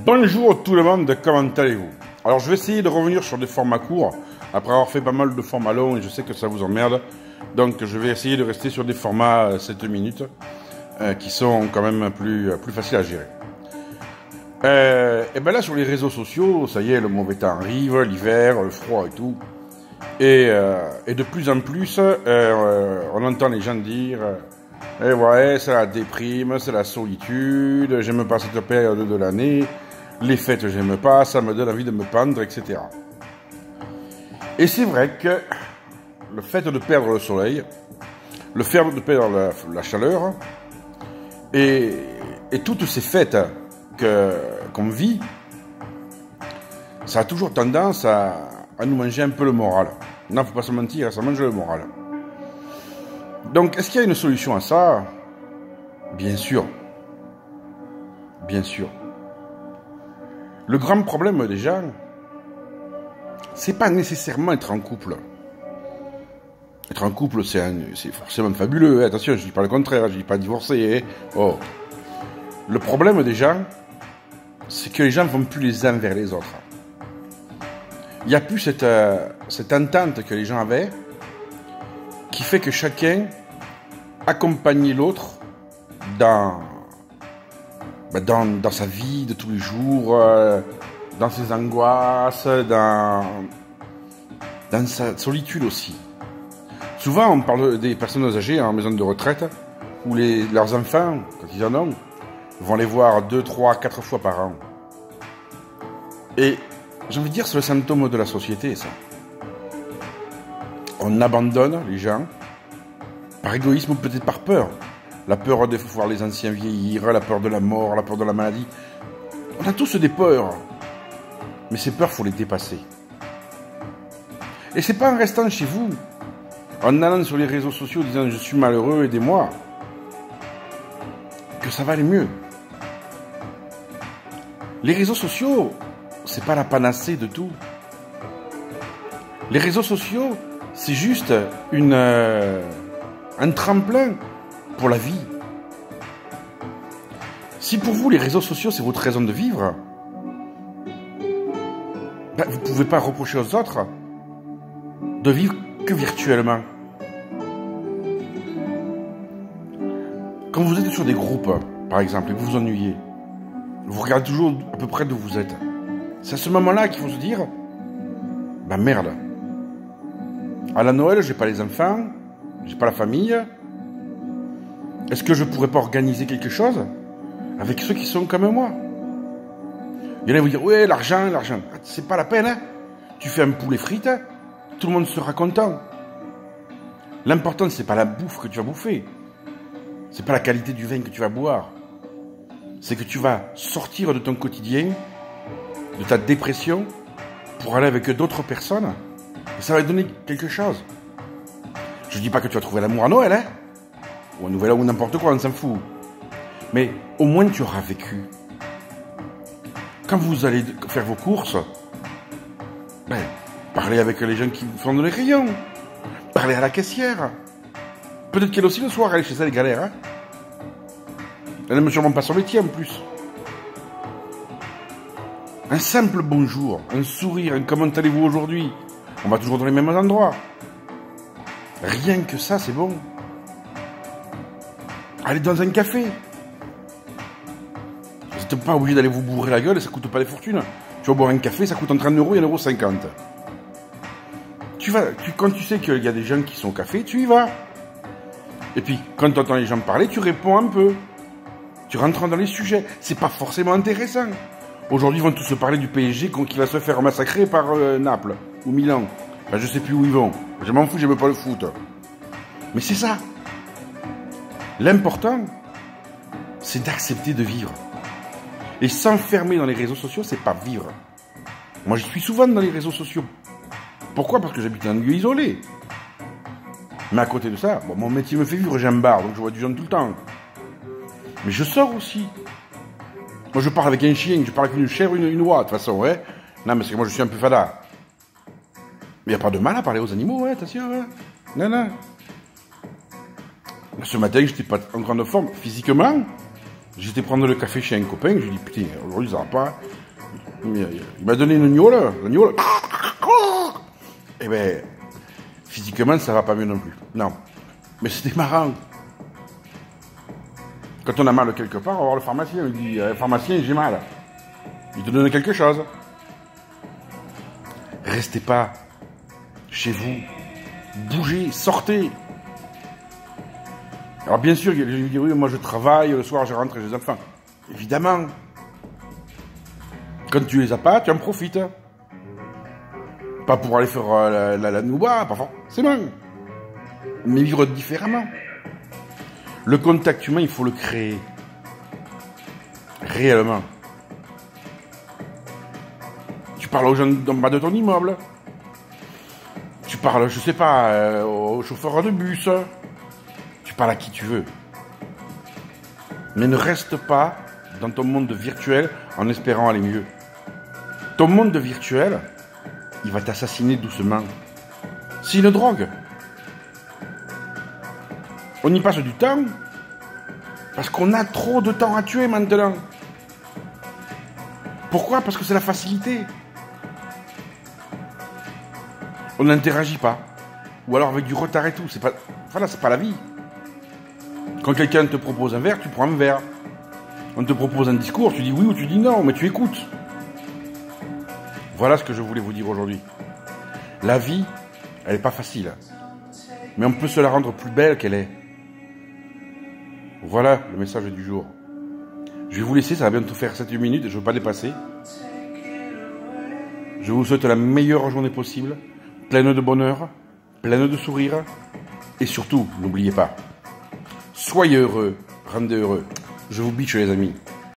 Bonjour tout le monde, comment allez-vous? Alors je vais essayer de revenir sur des formats courts, après avoir fait pas mal de formats longs et je sais que ça vous emmerde. Donc je vais essayer de rester sur des formats 7 minutes, qui sont quand même plus faciles à gérer. Et ben là sur les réseaux sociaux, ça y est, le mauvais temps arrive, l'hiver, le froid et tout. Et de plus en plus, on entend les gens dire et ouais, c'est la déprime, c'est la solitude, j'aime pas cette période de l'année, les fêtes j'aime pas, ça me donne envie de me pendre, etc. Et c'est vrai que le fait de perdre le soleil, le fait de perdre la chaleur, et toutes ces fêtes qu'on vit, ça a toujours tendance à nous manger un peu le moral. Non, faut pas se mentir, ça mange le moral. Donc, est-ce qu'il y a une solution à ça? Bien sûr. Bien sûr. Le grand problème des gens, c'est pas nécessairement être en couple. Être en couple, c'est forcément fabuleux. Hein. Attention, je dis pas le contraire, je dis pas divorcer. Hein. Oh. Le problème des gens, c'est que les gens ne vont plus les uns vers les autres. Il n'y a plus cette entente que les gens avaient, qui fait que chacun accompagnait l'autre dans sa vie de tous les jours, dans ses angoisses, dans sa solitude aussi. Souvent, on parle des personnes âgées en maison de retraite, où leurs enfants, quand ils en ont, vont les voir 2, 3, 4 fois par an. Et j'ai envie de dire, c'est le symptôme de la société, ça. On abandonne les gens, par égoïsme ou peut-être par peur. La peur de voir les anciens vieillir, la peur de la mort, la peur de la maladie. On a tous des peurs. Mais ces peurs, il faut les dépasser. Et c'est pas en restant chez vous, en allant sur les réseaux sociaux disant « je suis malheureux, aidez-moi », que ça va aller mieux. Les réseaux sociaux, c'est pas la panacée de tout. Les réseaux sociaux, c'est juste un tremplin pour la vie. Si pour vous, les réseaux sociaux, c'est votre raison de vivre, ben, vous ne pouvez pas reprocher aux autres de vivre que virtuellement. Quand vous êtes sur des groupes, par exemple, et que vous vous ennuyez, vous regardez toujours à peu près d'où vous êtes. C'est à ce moment-là qu'il faut se dire, bah merde. À la Noël, j'ai pas les enfants, j'ai pas la famille. Est-ce que je pourrais pas organiser quelque chose avec ceux qui sont comme moi? Il y en a qui vont dire, ouais, l'argent. C'est pas la peine, hein. Tu fais un poulet frites, tout le monde sera content. L'important, c'est pas la bouffe que tu vas bouffer. C'est pas la qualité du vin que tu vas boire. C'est que tu vas sortir de ton quotidien, de ta dépression, pour aller avec d'autres personnes, et ça va te donner quelque chose. Je dis pas que tu vas trouver l'amour à Noël, hein, ou à Nouvel An, ou n'importe quoi, on s'en fout. Mais au moins tu auras vécu. Quand vous allez faire vos courses, ben, parlez avec les gens qui font les rayons, parlez à la caissière. Peut-être qu'elle aussi le soir, elle est chez elle, galère, hein. Elle n'aime sûrement pas son métier en plus. Un simple bonjour, un sourire, un comment allez-vous aujourd'hui? On va toujours dans les mêmes endroits. Rien que ça, c'est bon. Allez dans un café. Vous n'êtes pas obligé d'aller vous bourrer la gueule et ça coûte pas des fortunes. Tu vas boire un café, ça coûte entre 1 € et 1,50 €. Quand tu sais qu'il y a des gens qui sont au café, tu y vas. Et puis, quand tu entends les gens parler, tu réponds un peu. Tu rentres dans les sujets. C'est pas forcément intéressant. Aujourd'hui, ils vont tous se parler du PSG qui va se faire massacrer par Naples ou Milan. Ben, je sais plus où ils vont. Je m'en fous, j'aime pas le foot. Mais c'est ça. L'important, c'est d'accepter de vivre. Et s'enfermer dans les réseaux sociaux, c'est pas vivre. Moi, je suis souvent dans les réseaux sociaux. Pourquoi? Parce que j'habite dans un lieu isolé. Mais à côté de ça, bon, mon métier me fait vivre, j'ai un bar, donc je vois du gens tout le temps. Mais je sors aussi. Moi, je parle avec un chien, je parle avec une chèvre, une oie, de toute façon, ouais. Non, mais c'est que moi, je suis un peu fada. Mais il n'y a pas de mal à parler aux animaux, ouais, attention, ouais. Non. Ce matin, je n'étais pas en grande forme physiquement. J'étais prendre le café chez un copain, je lui dis putain, aujourd'hui ça va pas. Il m'a donné une gnôle, la gnôle. Eh ben, physiquement ça va pas mieux non plus. Non. Mais c'était marrant. Quand on a mal quelque part, on va voir le pharmacien, il dit pharmacien, j'ai mal. Il te donne quelque chose. Restez pas chez vous. Bougez, sortez. Alors bien sûr, il lui dit oui, moi je travaille, le soir je rentre chez les enfants. Évidemment. Quand tu les as pas, tu en profites. Pas pour aller faire la nouba, pas forcément. Mais vivre différemment. Le contact humain, il faut le créer. Réellement. Tu parles aux gens d'en bas de ton immeuble. Tu parles, je sais pas, au chauffeur de bus. Tu parles à qui tu veux. Mais ne reste pas dans ton monde virtuel en espérant aller mieux. Ton monde virtuel, il va t'assassiner doucement. C'est une drogue. On y passe du temps parce qu'on a trop de temps à tuer maintenant. Pourquoi? Parce que c'est la facilité. On n'interagit pas. Ou alors avec du retard et tout. C'est pas, voilà, c'est pas la vie. Quand quelqu'un te propose un verre, tu prends un verre. On te propose un discours, tu dis oui ou tu dis non, mais tu écoutes. Voilà ce que je voulais vous dire aujourd'hui. La vie, elle n'est pas facile. Mais on peut se la rendre plus belle qu'elle est. Voilà le message du jour. Je vais vous laisser, ça va bientôt faire 7 minutes, je ne veux pas dépasser. Je vous souhaite la meilleure journée possible, pleine de bonheur, pleine de sourires. Et surtout, n'oubliez pas, soyez heureux, rendez heureux. Je vous biche les amis.